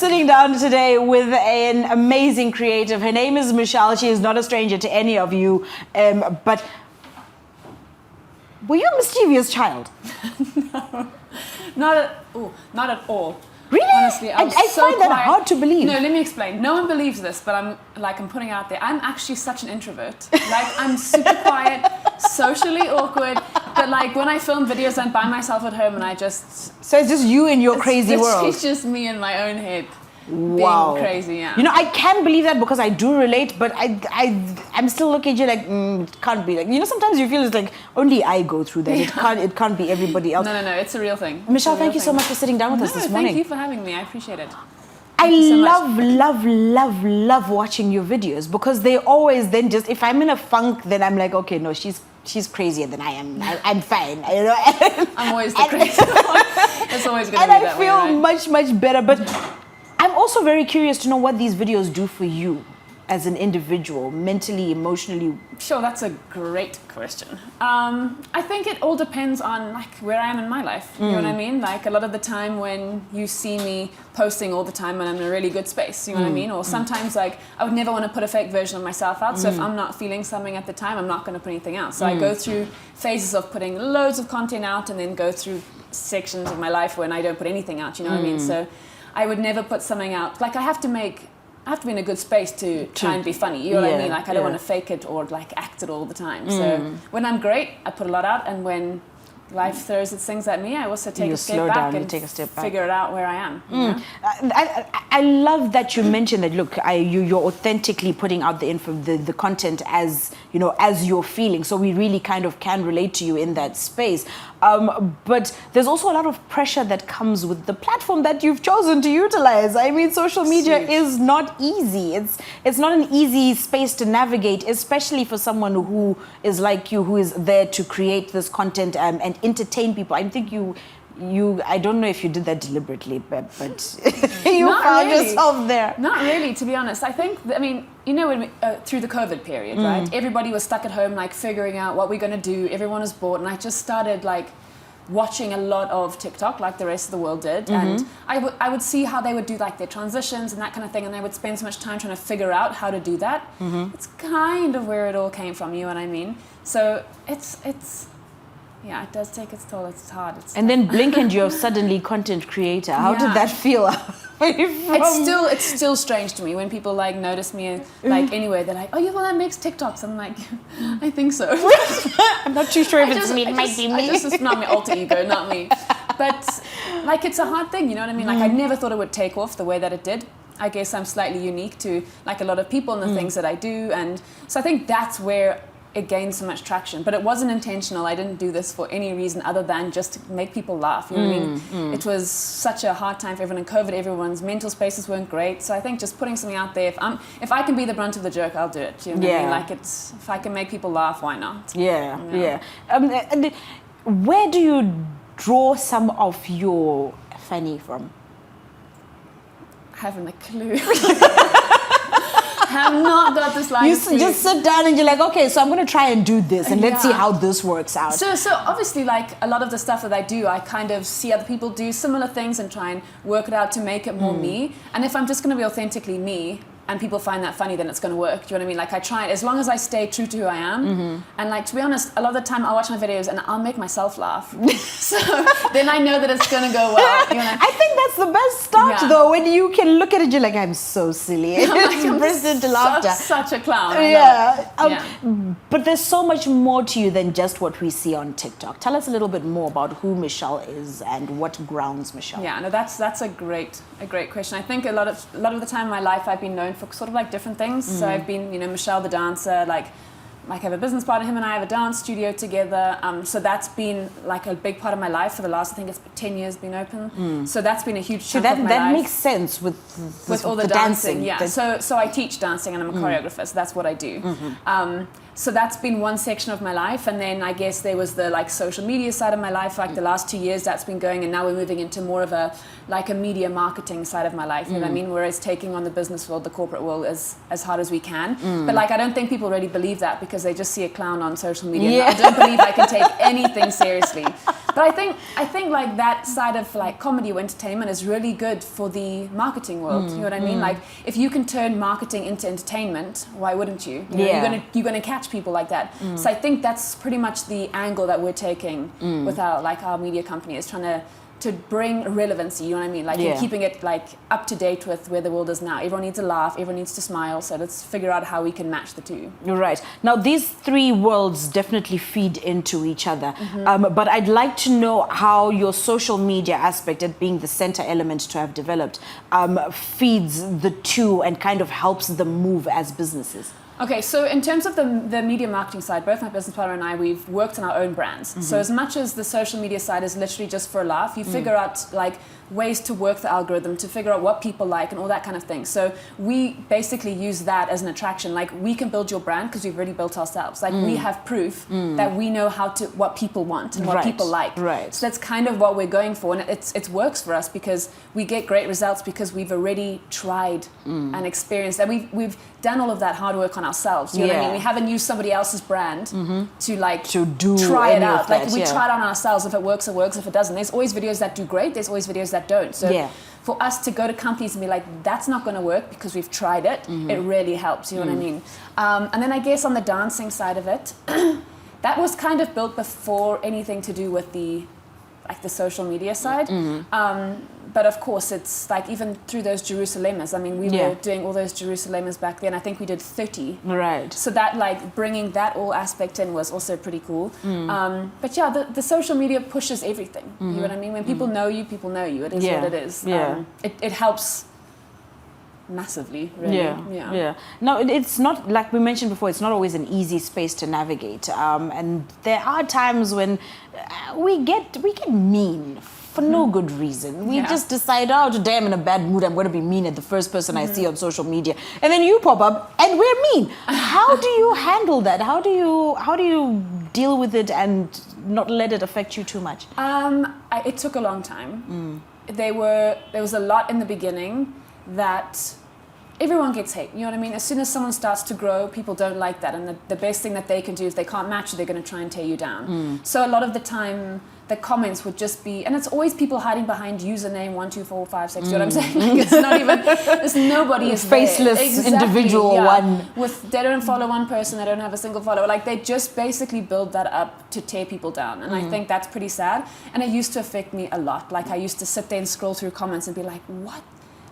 sitting down today with an amazing creative. Her name is Michelle. She is not a stranger to any of you. But were you a mischievous child? No, not at all. Really? Honestly, I so find that quiet. hard to believe. No, let me explain. No one believes this, but I'm putting it out there. I'm actually such an introvert. Like, I'm super quiet, socially awkward, but like when I film videos, I'm by myself at home and I just... So it's just you in your crazy world. It's just me in my own head. Wow. Being crazy, yeah. You know, I can believe that because I do relate, but I'm still looking at you like, it can't be. Like, you know, sometimes you feel it's like only I go through that. It can't be everybody else. No, it's a real thing. Michelle, thank you so much for sitting down with us this morning. Thank you for having me. I appreciate it. I love watching your videos because they always then just, if I'm in a funk, then I'm like, okay, no, she's crazier than I am. I'm fine. You know? I'm always the crazy one. It's always going to be that way, right? And I feel much better. But I'm also very curious to know what these videos do for you as an individual, mentally, emotionally. Sure, that's a great question. I think it all depends on like where I am in my life. You know what I mean? Like a lot of the time when you see me posting all the time when I'm in a really good space, you know what I mean? Or sometimes like I would never want to put a fake version of myself out. So if I'm not feeling something at the time, I'm not going to put anything out. So I go through phases of putting loads of content out and then go through sections of my life when I don't put anything out, you know what I mean? So I would never put something out. Like I have to be in a good space to try and be funny. You know what I mean? Like I don't want to fake it or like act it all the time. So when I'm great, I put a lot out, and when life throws its things at me, I also take a step back and figure it out where I am. You know? I love that you mentioned that. Look, you're authentically putting out the content as you know, as you're feeling. So we really kind of can relate to you in that space. But there's also a lot of pressure that comes with the platform that you've chosen to utilize. I mean, social media is not easy. It's not an easy space to navigate, especially for someone who is like you, who is there to create this content and entertain people. I think you I don't know if you did that deliberately, but you found yourself there. Not really, to be honest. I think, you know, when through the COVID period, right? Everybody was stuck at home, like figuring out what we're going to do. Everyone was bored, and I just started like watching a lot of TikTok, like the rest of the world did, and I would see how they would do like their transitions and that kind of thing, and I would spend so much time trying to figure out how to do that. It's kind of where it all came from, you know what I mean? So it's. Yeah, it does take its toll. It's hard. And then blink and you're suddenly content creator. How did that feel? It's still strange to me when people like notice me like anywhere. They're like, "Oh, you're the one that makes TikToks." I'm like, I think so. I'm not too sure if it's me. It might be me. It's not my alter ego, not me. But like, it's a hard thing. You know what I mean? Like, I never thought it would take off the way that it did. I guess I'm slightly unique to like a lot of people and the things that I do, and so I think that's where it gained so much traction. But it wasn't intentional. I didn't do this for any reason other than just to make people laugh. You know what I mean? It was such a hard time for everyone in COVID. Everyone's mental spaces weren't great. So I think just putting something out there, if I can be the brunt of the joke, I'll do it. You know what I mean? Like, if I can make people laugh, why not? Yeah. And where do you draw some of your funny from? I haven't a clue. have not got this line. You just sit down and you're like, okay, so I'm going to try and do this and let's see how this works out. So obviously, like a lot of the stuff that I do, I kind of see other people do similar things and try and work it out to make it more me. And if I'm just going to be authentically me and people find that funny, then it's going to work. Do you know what I mean? Like I try, as long as I stay true to who I am. And like, to be honest, a lot of the time I'll watch my videos and I'll make myself laugh. So then I know that it's going to go well. You know? I think that's the best start though, when you can look at it, you're like, I'm so silly. It's burst into laughter. Such a clown. But there's so much more to you than just what we see on TikTok. Tell us a little bit more about who Michelle is and what grounds Michelle. Yeah, no, that's a great question. I think a lot of the time in my life I've been known for sort of like different things. So I've been, Michelle the dancer, like I have a business partner, him and I have a dance studio together. So that's been like a big part of my life for the last, I think it's 10 years been open. So that's been a huge chunk of my life. That makes sense with all the dancing. Yeah. So I teach dancing and I'm a choreographer, so that's what I do. So that's been one section of my life, and then I guess there was the like social media side of my life. Like the last 2 years, that's been going, and now we're moving into more of a media marketing side of my life. You know what I mean? Whereas taking on the business world, the corporate world, as hard as we can. But like I don't think people really believe that because they just see a clown on social media. I don't believe I can take anything seriously. But I think like that side of like comedy or entertainment is really good for the marketing world. You know what I mean? Like if you can turn marketing into entertainment, why wouldn't you? You know, you're gonna catch people like that. So I think that's pretty much the angle that we're taking with our media company, is trying to bring relevancy, you know what I mean? Like you're keeping it like up to date with where the world is now. Everyone needs to laugh, everyone needs to smile, so let's figure out how we can match the two. You're right. Now these three worlds definitely feed into each other, but I'd like to know how your social media aspect, it being the center element to have developed, feeds the two and kind of helps them move as businesses. Okay, so in terms of the media marketing side, both my business partner and I, we've worked on our own brands. So as much as the social media side is literally just for a laugh, you figure out like ways to work the algorithm, to figure out what people like and all that kind of thing. So we basically use that as an attraction. Like we can build your brand because we've already built ourselves. Like we have proof that we know what people want and what people like. Right. So that's kind of what we're going for, and it works for us because we get great results because we've already tried and experienced, and we've done all of that hard work on ourselves. You know what I mean? We haven't used somebody else's brand to try it out. Like we try it on ourselves. If it works, it works. If it doesn't, there's always videos that do great. There's always videos that don't. So for us to go to companies and be like, that's not going to work because we've tried it, it really helps. You know what I mean? And then I guess on the dancing side of it, that was kind of built before anything to do with the social media side. But of course, it's like even through those Jerusalemers. I mean, we were doing all those Jerusalemers back then. I think we did 30. Right. So that like bringing that all aspect in was also pretty cool. But yeah, the social media pushes everything. You know what I mean? When people know you, people know you. It is what it is. It helps massively, really. Yeah. No, it's not, like we mentioned before, it's not always an easy space to navigate. And there are times when we get mean for no good reason. We just decide, oh, today I'm in a bad mood, I'm going to be mean at the first person I see on social media. And then you pop up and we're mean. How do you handle that? How do you deal with it and not let it affect you too much? It took a long time. There was a lot in the beginning that everyone gets hate, you know what I mean? As soon as someone starts to grow, people don't like that, and the best thing that they can do, if they can't match you, they're going to try and tear you down. So a lot of the time, the comments would just be, and it's always people hiding behind username 124566. You know what I'm saying? Like it's not even, there's nobody is faceless individual one. They don't follow one person, they don't have a single follower. Like they just basically build that up to tear people down, and I think that's pretty sad. And it used to affect me a lot. Like I used to sit there and scroll through comments and be like, what?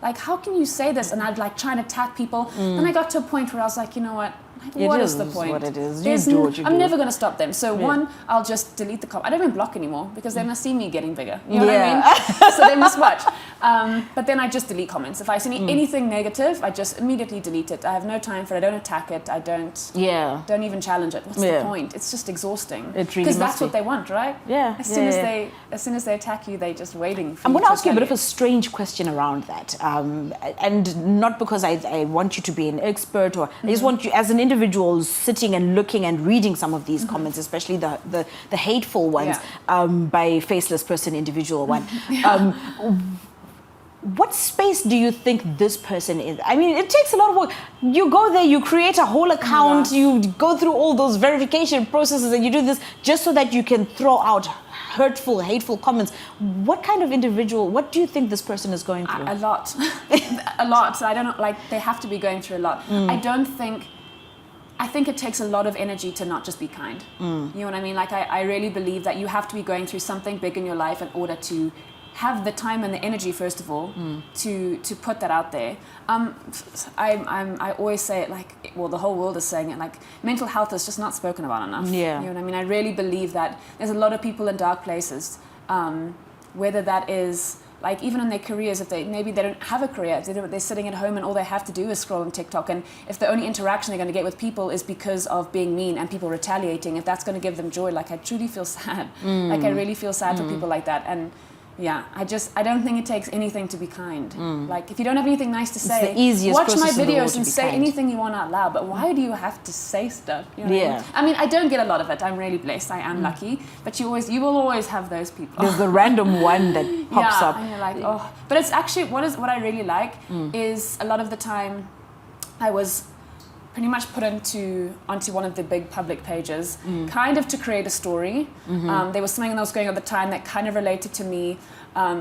Like, how can you say this? And I'd like try and attack people. Then I got to a point where I was like, you know what? Like, what is the point? What it is. You do what you do. I'm never going to stop them. So one, I'll just delete the comment. I don't even block anymore because they must see me getting bigger. You know what I mean? So they must watch. But then I just delete comments. If I see anything negative, I just immediately delete it. I have no time for it. I don't attack it. I don't even challenge it. What's the point? It's just exhausting. Because that's what they want, right? Yeah. As soon as they attack you, they're just waiting for I'm you going to ask you a bit you. of a strange question around that. And not because I want you to be an expert, or I just want you as an individual sitting and looking and reading some of these comments, especially the hateful ones by faceless person individual one. What space do you think this person is? I mean, it takes a lot of work. You go there, you create a whole account, you go through all those verification processes, and you do this just so that you can throw out hurtful, hateful comments. What kind of individual, what do you think this person is going through? A lot. A lot. So I don't know, like, they have to be going through a lot. I think it takes a lot of energy to not just be kind. You know what I mean? Like, I really believe that you have to be going through something big in your life in order to have the time and the energy, first of all, to put that out there. I always say it, like, well, the whole world is saying it, like, mental health is just not spoken about enough. Yeah. You know what I mean? I really believe that there's a lot of people in dark places, whether that is, like, even in their careers, if maybe they don't have a career, they're sitting at home and all they have to do is scroll on TikTok, and if the only interaction they're going to get with people is because of being mean and people retaliating, if that's going to give them joy, like, I truly feel sad. Like, I really feel sad for people like that. And yeah, I don't think it takes anything to be kind. Like, if you don't have anything nice to say, the easiest watch my process in the world videos to and be say kind. anything you want out loud. But why do you have to say stuff? You know what I mean? I mean, I don't get a lot of it. I'm really blessed. I am lucky. But you will always have those people. There's the random one that pops up. And you're like, oh. But it's actually, what I really like is a lot of the time I was pretty much put onto one of the big public pages, kind of to create a story. There was something that was going on at the time that kind of related to me,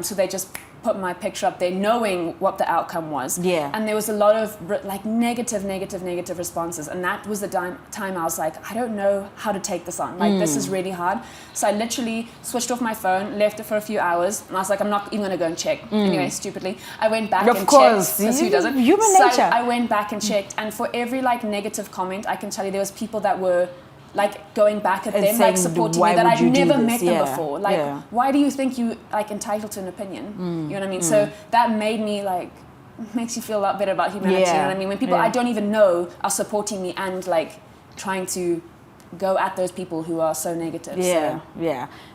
so they just put my picture up there knowing what the outcome was. Yeah. And there was a lot of like negative responses, and that was the time I was like, I don't know how to take this on. Like this is really hard. So I literally switched off my phone, left it for a few hours, and I was like, I'm not even going to go and check. Anyway, stupidly, I went back and checked. Because who doesn't? Human nature. So I went back and checked, and for every like negative comment, I can tell you there was people that were like going back at and them, like supporting me, that I'd never met them before. Like, why do you think you like entitled to an opinion? You know what I mean? So that made me like, makes you feel a lot better about humanity. You know what I mean? When people I don't even know are supporting me and like trying to go at those people who are so negative.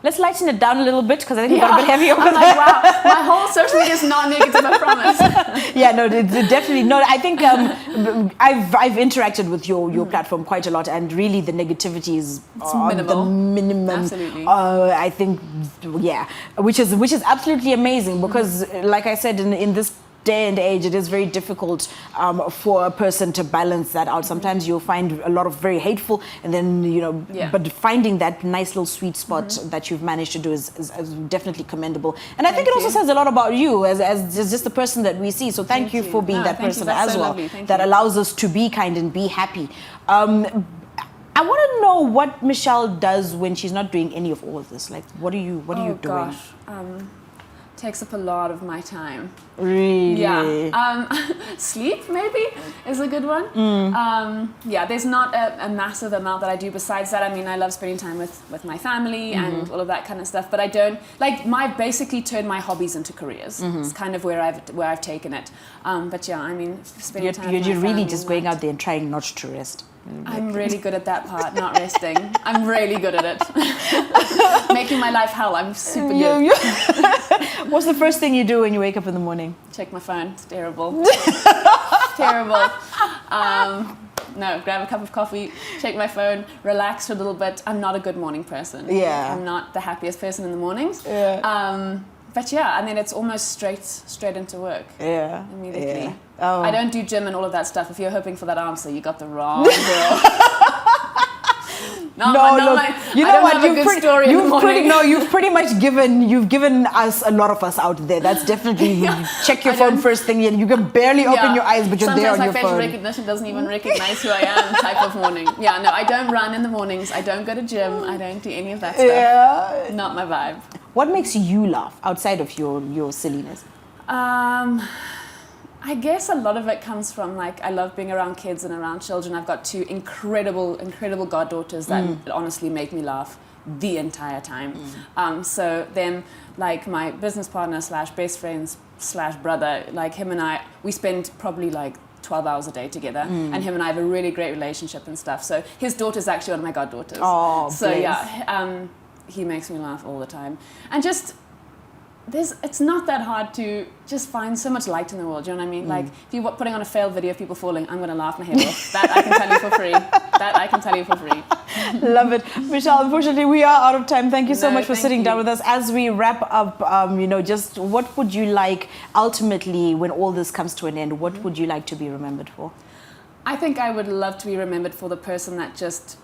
Let's lighten it down a little bit, because I think we got a bit heavy over I'm like, wow, my whole social media is not negative, I promise. Definitely. No, I think I've interacted with your platform quite a lot, and really the negativity is minimal. the minimum. Absolutely. I think, which is absolutely amazing, because like I said, in this day and age, it is very difficult for a person to balance that out. Sometimes you'll find a lot of very hateful, and then but finding that nice little sweet spot that you've managed to do is definitely commendable. And I think it also says a lot about you as just the person that we see. So thank you for being that person as well, that allows us to be kind and be happy. I want to know what Michelle does when she's not doing any of all of this. Like, what are you doing? Gosh. Takes up a lot of my time. Really? Yeah. Sleep maybe is a good one. There's not a massive amount that I do besides that. I mean, I love spending time with my family and all of that kind of stuff, but I don't like basically turn my hobbies into careers. It's kind of where I've taken it. But yeah, I mean, spending time with my you're really family just going out there and trying not to rest. I'm really good at that part, not resting. I'm really good at it. Making my life hell. I'm super good. What's the first thing you do when you wake up in the morning? Check my phone. It's terrible. Terrible. No, grab a cup of coffee, check my phone, relax for a little bit. I'm not a good morning person. I'm not the happiest person in the mornings. But and then it's almost straight into work. Immediately. I don't do gym and all of that stuff. If you're hoping for that answer, you got the wrong girl. You've pretty much given us a lot of us out there. That's definitely check your phone first thing, and you can barely open your eyes, but you're there on your phone. Sometimes my facial recognition doesn't even recognize who I am type of morning. I don't run in the mornings. I don't go to gym. I don't do any of that stuff. Not my vibe. What makes you laugh outside of your silliness? I guess a lot of it comes from like, I love being around kids and around children. I've got two incredible goddaughters that honestly make me laugh the entire time. So then, like my business partner / best friends / brother, like him and I, we spend probably like 12 hours a day together, and him and I have a really great relationship and stuff. So his daughter's actually one of my goddaughters. Oh, so he makes me laugh all the time. And just, it's not that hard to just find so much light in the world, you know what I mean? Like, if you're putting on a failed video of people falling, I'm going to laugh my head off. That I can tell you for free. Love it. Michelle, unfortunately, we are out of time. Thank you so much for sitting down with us. As we wrap up, just what would you like, ultimately, when all this comes to an end, what would you like to be remembered for? I think I would love to be remembered for the person that just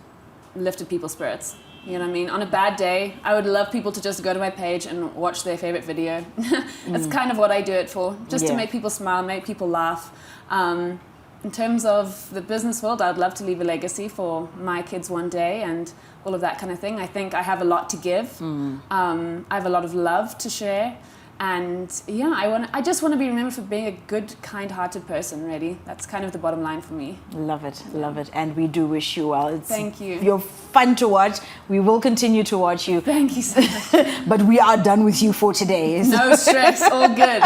lifted people's spirits. You know what I mean? On a bad day, I would love people to just go to my page and watch their favorite video. That's kind of what I do it for, just to make people smile, make people laugh. In terms of the business world, I'd love to leave a legacy for my kids one day and all of that kind of thing. I think I have a lot to give. I have a lot of love to share. And I just want to be remembered for being a good, kind-hearted person, really. That's kind of the bottom line for me. Love it. And we do wish you well. Thank you. You're fun to watch. We will continue to watch you. Thank you so much. But we are done with you for today. No stress, all good.